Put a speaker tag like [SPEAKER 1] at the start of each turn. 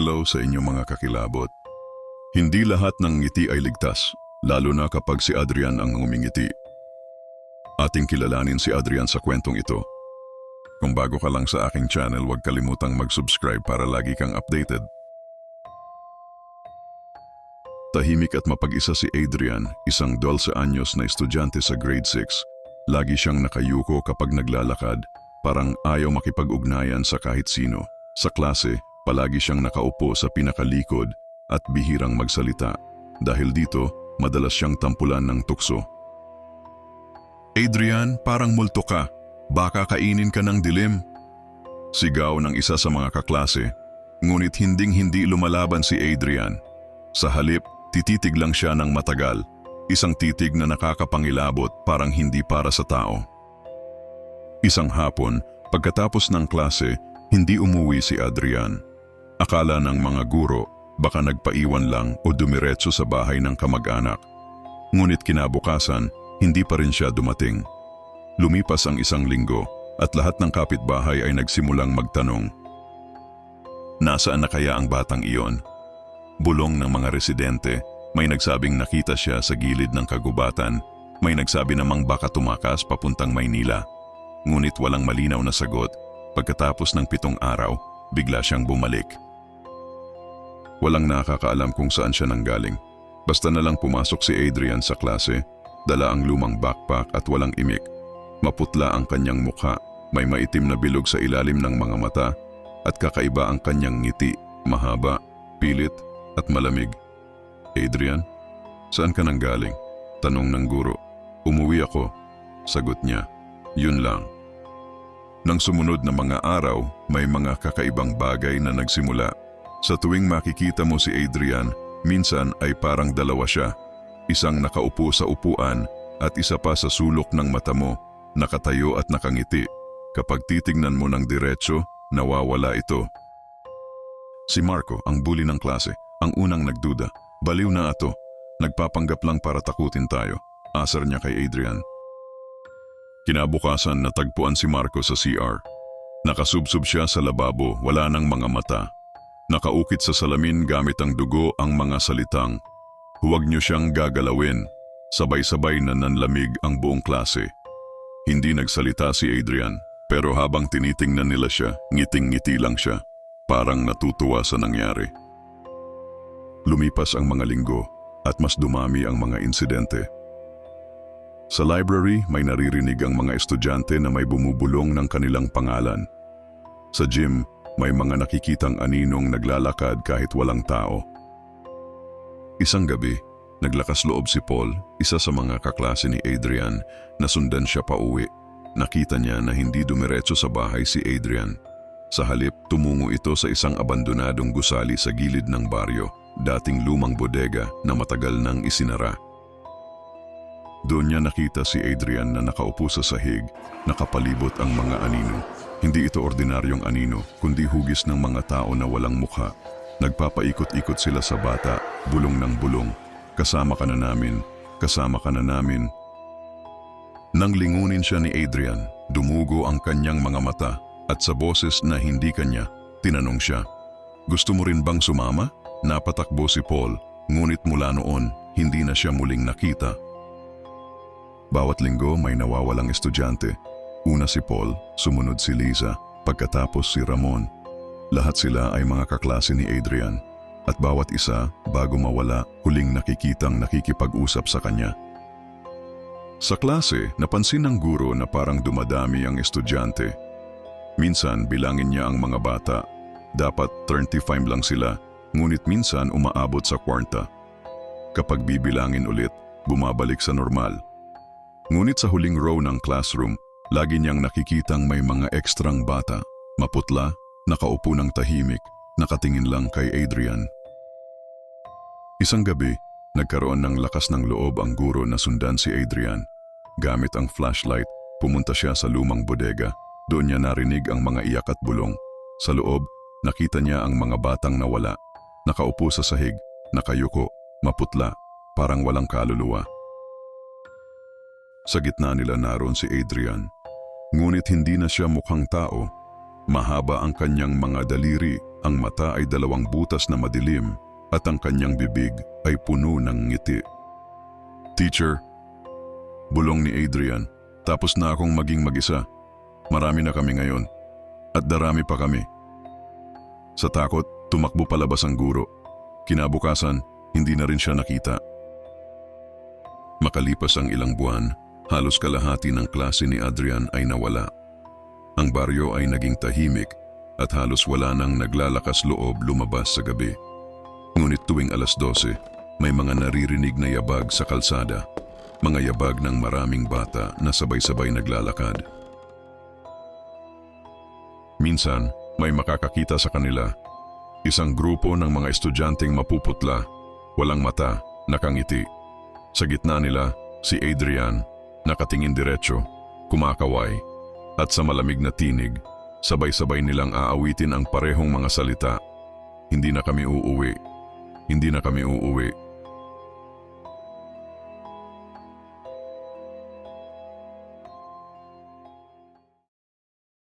[SPEAKER 1] Hello sa inyong mga kakilabot. Hindi lahat ng ngiti ay ligtas, lalo na kapag si Adrian ang ngumingiti. Ating kilalanin si Adrian sa kwentong ito. Kung bago ka lang sa aking channel, huwag kalimutang mag-subscribe para lagi kang updated. Tahimik at mapag-isa si Adrian, isang 12 anyos na estudyante sa grade 6. Lagi siyang nakayuko kapag naglalakad, parang ayaw makipag-ugnayan sa kahit sino. Sa klase, palagi siyang nakaupo sa pinakalikod at bihirang magsalita. Dahil dito, madalas siyang tampulan ng tukso. Adrian, parang multo ka. Baka kainin ka ng dilim. Sigaw ng isa sa mga kaklase, ngunit hinding-hindi lumalaban si Adrian. Sa halip, tititig lang siya ng matagal, isang titig na nakakapangilabot parang hindi para sa tao. Isang hapon, pagkatapos ng klase, hindi umuwi si Adrian. Akala ng mga guro, baka nagpaiwan lang o dumiretso sa bahay ng kamag-anak. Ngunit kinabukasan, hindi pa rin siya dumating. Lumipas ang isang linggo at lahat ng kapitbahay ay nagsimulang magtanong. Nasaan na kaya ang batang iyon? Bulong ng mga residente, may nagsabing nakita siya sa gilid ng kagubatan, may nagsabi namang baka tumakas papuntang Maynila. Ngunit walang malinaw na sagot, pagkatapos ng 7 araw, bigla siyang bumalik. Walang nakakaalam kung saan siya nanggaling. Basta na lang pumasok si Adrian sa klase, dala ang lumang backpack at walang imik. Maputla ang kanyang mukha, may maitim na bilog sa ilalim ng mga mata, at kakaiba ang kanyang ngiti, mahaba, pilit, at malamig. Adrian, saan ka nanggaling? Tanong ng guro. Umuwi ako, sagot niya. Yun lang. Nang sumunod na mga araw, may mga kakaibang bagay na nagsimula. Sa tuwing makikita mo si Adrian, minsan ay parang dalawa siya. Isang nakaupo sa upuan at isa pa sa sulok ng mata mo, nakatayo at nakangiti. Kapag titignan mo ng diretso, nawawala ito. Si Marco, ang bully ng klase, ang unang nagduda. Baliw na ato. Nagpapanggap lang para takutin tayo. Asar niya kay Adrian. Kinabukasan natagpuan si Marco sa CR. Nakasubsob siya sa lababo, wala nang mga mata. Nakaukit sa salamin gamit ang dugo ang mga salitang, "Huwag niyo siyang gagalawin." Sabay-sabay na nanlamig ang buong klase. Hindi nagsalita si Adrian, pero habang tinitingnan nila siya, ngiting-ngiti lang siya, parang natutuwa sa nangyari. Lumipas ang mga linggo at mas dumami ang mga insidente. Sa library, may naririnig ang mga estudyante na may bumubulong ng kanilang pangalan. Sa gym, may mga nakikitang aninong naglalakad kahit walang tao. Isang gabi, naglakas loob si Paul, isa sa mga kaklase ni Adrian, na sundan siya pauwi. Nakita niya na hindi dumiretso sa bahay si Adrian. Sa halip, tumungo ito sa isang abandonadong gusali sa gilid ng baryo, dating lumang bodega na matagal nang isinara. Doon niya nakita si Adrian na nakaupo sa sahig, nakapalibot ang mga anino. Hindi ito ordinaryong anino, kundi hugis ng mga tao na walang mukha. Nagpapaikot-ikot sila sa bata, bulong ng bulong. Kasama ka na namin, kasama ka na namin. Nang lingunin siya ni Adrian, dumugo ang kanyang mga mata at sa boses na hindi kanya, tinanong siya, "Gusto mo rin bang sumama?" Napatakbo si Paul, ngunit mula noon, hindi na siya muling nakita. Bawat linggo may nawawalang estudyante. Una si Paul, sumunod si Liza, pagkatapos si Ramon. Lahat sila ay mga kaklase ni Adrian. At bawat isa, bago mawala, huling nakikitang nakikipag-usap sa kanya. Sa klase, napansin ng guro na parang dumadami ang estudyante. Minsan, bilangin niya ang mga bata. Dapat 35 lang sila, ngunit minsan umaabot sa 40. Kapag bibilangin ulit, bumabalik sa normal. Ngunit sa huling row ng classroom, lagi niyang nakikitang may mga ekstrang bata, maputla, nakaupo ng tahimik, nakatingin lang kay Adrian. Isang gabi, nagkaroon ng lakas ng loob ang guro na sundan si Adrian. Gamit ang flashlight, pumunta siya sa lumang bodega. Doon niya narinig ang mga iyak at bulong. Sa loob, nakita niya ang mga batang nawala. Nakaupo sa sahig, nakayuko, maputla, parang walang kaluluwa. Sa gitna nila naroon si Adrian. Ngunit hindi na siya mukhang tao. Mahaba ang kanyang mga daliri, Ang mata ay 2 butas na madilim at ang kanyang bibig ay puno ng ngiti. "Teacher," bulong ni Adrian, "tapos na akong maging mag-isa. Marami na kami ngayon. At darami pa kami." Sa takot, tumakbo palabas ang guro. Kinabukasan, hindi na rin siya nakita. Makalipas ang ilang buwan, halos kalahati ng klase ni Adrian ay nawala. Ang baryo ay naging tahimik at halos wala nang naglalakas loob lumabas sa gabi. Ngunit tuwing 12:00, may mga naririnig na yabag sa kalsada. Mga yabag ng maraming bata na sabay-sabay naglalakad. Minsan, may makakakita sa kanila. Isang grupo ng mga estudyanteng mapuputla, walang mata, nakangiti. Sa gitna nila, si Adrian, nakatingin diretso, kumakaway, at sa malamig na tinig, sabay-sabay nilang aawitin ang parehong mga salita. "Hindi na kami uuwi. Hindi na kami uuwi."